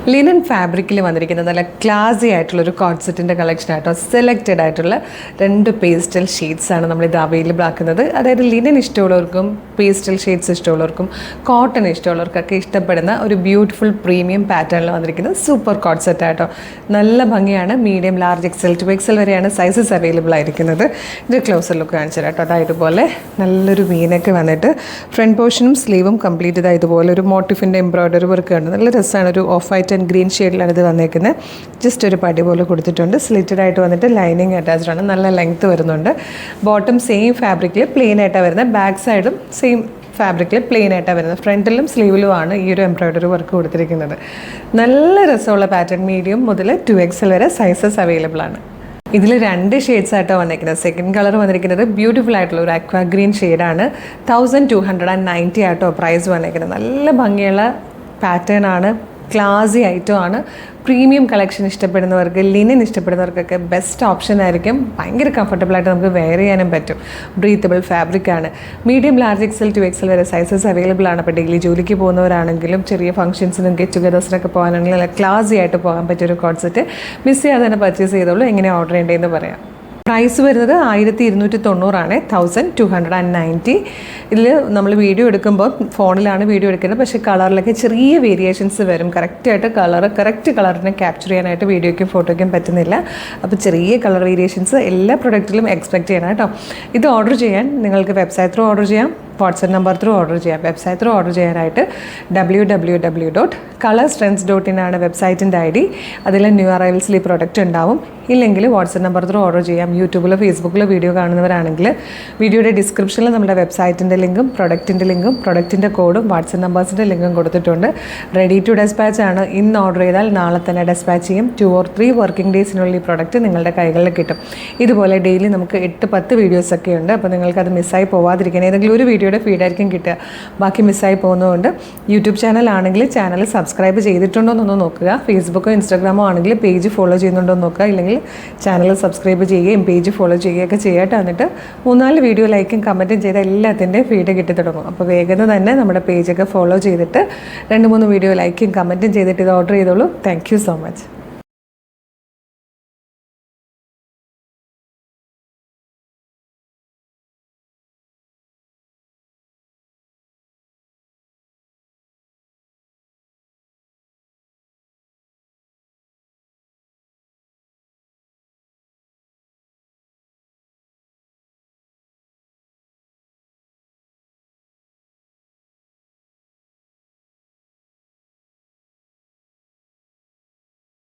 Linen ഫാബ്രിക്കിൽ വന്നിരിക്കുന്ന നല്ല ക്ലാസി ആയിട്ടുള്ളൊരു കോട്ട് സെറ്റിൻ്റെ കളക്ഷൻ ആയിട്ടോ. സെലക്റ്റഡ് ആയിട്ടുള്ള 2 പേസ്റ്റൽ ഷെയ്ഡ്സാണ് നമ്മളിത് അവൈലബിൾ ആക്കുന്നത്. അതായത് ലിനൻ ഇഷ്ടമുള്ളവർക്കും പേസ്റ്റൽ ഷെയ്ഡ്സ് ഇഷ്ടമുള്ളവർക്കും കോട്ടൺ ഇഷ്ടമുള്ളവർക്കൊക്കെ ഇഷ്ടപ്പെടുന്ന ഒരു ബ്യൂട്ടിഫുൾ പ്രീമിയം പാറ്റേണിൽ വന്നിരിക്കുന്ന സൂപ്പർ കോട്ട് സെറ്റ് ആയിട്ടോ. നല്ല ഭംഗിയാണ്. Medium, large, XL to XL വരെയാണ് സൈസസ് അവൈലബിൾ ആയിരിക്കുന്നത്. ഇത് ക്ലോസർ ലുക്ക് കാണിച്ചു തരാം കേട്ടോ. അതായത് ഇതുപോലെ നല്ലൊരു വീനൊക്കെ വന്നിട്ട് ഫ്രണ്ട് പോർഷനും സ്ലീവും കംപ്ലീറ്റ് ചെയ്താൽ ഇതുപോലെ ഒരു മോട്ടിഫിൻ്റെ എംബ്രോയ്ഡറി വർക്ക് ഉണ്ട്. നല്ല രസമാണ്. ഒരു ഓഫ് വൈറ്റ് ആൻഡ് ഗ്രീൻ ഷെയ്ഡിലാണ് ഇത് വന്നേക്കുന്നത്. ജസ്റ്റ് ഒരു പടി പോലെ കൊടുത്തിട്ടുണ്ട്. സ്ലിറ്റഡ് ആയിട്ട് വന്നിട്ട് ലൈനിങ് അറ്റാച്ച്ഡ് ആണ്. നല്ല ലെങ്ത്ത് വരുന്നുണ്ട്. ബോട്ടം സെയിം ഫാബ്രിക്കിൽ പ്ലെയിൻ ആയിട്ടാണ് വരുന്നത്. ബാക്ക് സൈഡും സെയിം ഫാബ്രിക്കിൽ പ്ലെയിൻ ആയിട്ടാണ് വരുന്നത്. ഫ്രണ്ടിലും സ്ലീവിലുമാണ് ഈ ഒരു എംബ്രോയ്ഡറി വർക്ക് കൊടുത്തിരിക്കുന്നത്. നല്ല രസമുള്ള പാറ്റേൺ. മീഡിയം മുതൽ 2XL വരെ സൈസസ് അവൈലബിൾ ആണ്. ഇതിൽ 2 ഷെയ്ഡ്സ് ആയിട്ടോ വന്നിരിക്കുന്നത്. സെക്കൻഡ് കളർ വന്നിരിക്കുന്നത് ബ്യൂട്ടിഫുൾ ആയിട്ടുള്ള ഒരു അക്വാ ഗ്രീൻ ഷെയ്ഡാണ്. 1290 ആയിട്ടോ പ്രൈസ് വന്നിരിക്കുന്നത്. നല്ല ഭംഗിയുള്ള പാറ്റേൺ ആണ്. ക്ലാസി ഐറ്റം ആണ്. പ്രീമിയം കളക്ഷൻ ഇഷ്ടപ്പെടുന്നവർക്ക്, ലിനൻ ഇഷ്ടപ്പെടുന്നവർക്കൊക്കെ ബെസ്റ്റ് ഓപ്ഷൻ ആയിരിക്കും. ഭയങ്കര കംഫർട്ടബിളായിട്ട് നമുക്ക് വെയർ ചെയ്യാനും പറ്റും. ബ്രീത്തബിൾ ഫാബ്രിക് ആണ്. മീഡിയം, ലാർജ്, എക്സൽ 2XL വരെ സൈസസ് അവൈലബിൾ ആണ്. അപ്പോൾ ഡെയിലി ജോലിക്ക് പോകുന്നവരാണെങ്കിലും ചെറിയ ഫംഗ്ഷൻസിനും ഗെറ്റ് ടുഗദേഴ്സിനൊക്കെ പോകാനാണെങ്കിലും നല്ല ക്ലാസി ആയിട്ട് പോകാൻ പറ്റിയൊരു കോട്ട് സെറ്റ്. മിസ് ചെയ്യാതെ തന്നെ പർച്ചേസ് ചെയ്തോളൂ. എങ്ങനെ ഓർഡർ ചെയ്യേണ്ടതെന്ന് പറയാം. പ്രൈസ് വരുന്നത് 1290 1290. ഇതിൽ നമ്മൾ വീഡിയോ എടുക്കുമ്പോൾ ഫോണിലാണ് വീഡിയോ എടുക്കുന്നത്. പക്ഷേ കളറിലൊക്കെ ചെറിയ വേരിയേഷൻസ് വരും. കറക്റ്റ് കളറിനെ ക്യാപ്ചർ ചെയ്യാനായിട്ട് വീഡിയോയ്ക്കും ഫോട്ടോയ്ക്കും പറ്റുന്നില്ല. അപ്പോൾ ചെറിയ കളർ വേരിയേഷൻസ് എല്ലാ പ്രൊഡക്റ്റിലും എക്സ്പെക്റ്റ് ചെയ്യണം കേട്ടോ. ഇത് ഓർഡർ ചെയ്യാൻ നിങ്ങൾക്ക് വെബ്സൈറ്റ് ത്രൂ ഓർഡർ ചെയ്യാം, വാട്സപ്പ് നമ്പർ ത്രൂ ഓർഡർ ചെയ്യാം. വെബ്സൈറ്റ് ത്രൂ ഓർഡർ ചെയ്യാനായിട്ട് www.colorstrends.in ആണ് വെബ്സൈറ്റിൻ്റെ ID. അതിൽ ന്യൂ അറൈവൽസിൽ ഈ പ്രൊഡക്റ്റ് ഉണ്ടാവും. ഇല്ലെങ്കിൽ വാട്സപ്പ് നമ്പർ ത്രൂ ഓർഡർ ചെയ്യാം. യൂട്യൂബിലോ ഫേസ്ബുക്കിലോ വീഡിയോ കാണുന്നവരാണെങ്കിൽ വീഡിയോയുടെ ഡിസ്ക്രിപ്ഷനിൽ നമ്മുടെ വെബ്സൈറ്റിൻ്റെ ലിങ്കും പ്രൊഡക്റ്റിൻ്റെ കോഡും വാട്സപ്പ് നമ്പേഴ്സിൻ്റെ ലിങ്കും കൊടുത്തിട്ടുണ്ട്. റെഡി ടു ഡെസ്പാച്ച് ആണ്. ഇന്ന് ഓർഡർ ചെയ്താൽ നാളെ തന്നെ ഡെസ്പാച്ച് ചെയ്യും. 2 or 3 വർക്കിംഗ് ഡേയ്സിനുള്ളിൽ ഈ പ്രൊഡക്റ്റ് നിങ്ങളുടെ കൈകളിൽ കിട്ടും. ഇതുപോലെ ഡെയിലി നമുക്ക് 8-10 വീഡിയോസൊക്കെ ഉണ്ട്. അപ്പോൾ നിങ്ങൾക്കത് മിസ്സായി പോവാതിരിക്കാൻ ഏതെങ്കിലും ഒരു വീഡിയോയുടെ ഫീഡായിരിക്കും കിട്ടുക. ബാക്കി മിസ്സായി പോകുന്നതുകൊണ്ട് യൂട്യൂബ് ചാനലാണെങ്കിൽ ചാനൽ സബ്സ്ക്രൈബ് ചെയ്തിട്ടുണ്ടോ എന്നൊന്ന് നോക്കുക. ഫേസ്ബുക്കോ ഇൻസ്റ്റാഗ്രാമോ ആണെങ്കിൽ പേജ് ഫോളോ ചെയ്യുന്നുണ്ടോ എന്ന് നോക്കുക. ഇല്ലെങ്കിൽ ചാനൽ സബ്സ്ക്രൈബ് ചെയ്യുകയും പേജ് ഫോളോ ചെയ്യുകയൊക്കെ ചെയ്യട്ടെ. എന്നിട്ട് 3-4 വീഡിയോ ലൈക്കും കമൻറ്റും ചെയ്ത എല്ലാത്തിൻ്റെയും ഫീഡ് കിട്ടി തുടങ്ങും. അപ്പോൾ വേഗം തന്നെ നമ്മുടെ പേജൊക്കെ ഫോളോ ചെയ്തിട്ട് 2-3 വീഡിയോ ലൈക്കും കമൻറ്റും ചെയ്തിട്ട് ഇത് ഓർഡർ ചെയ്തോളൂ. Thank you so much.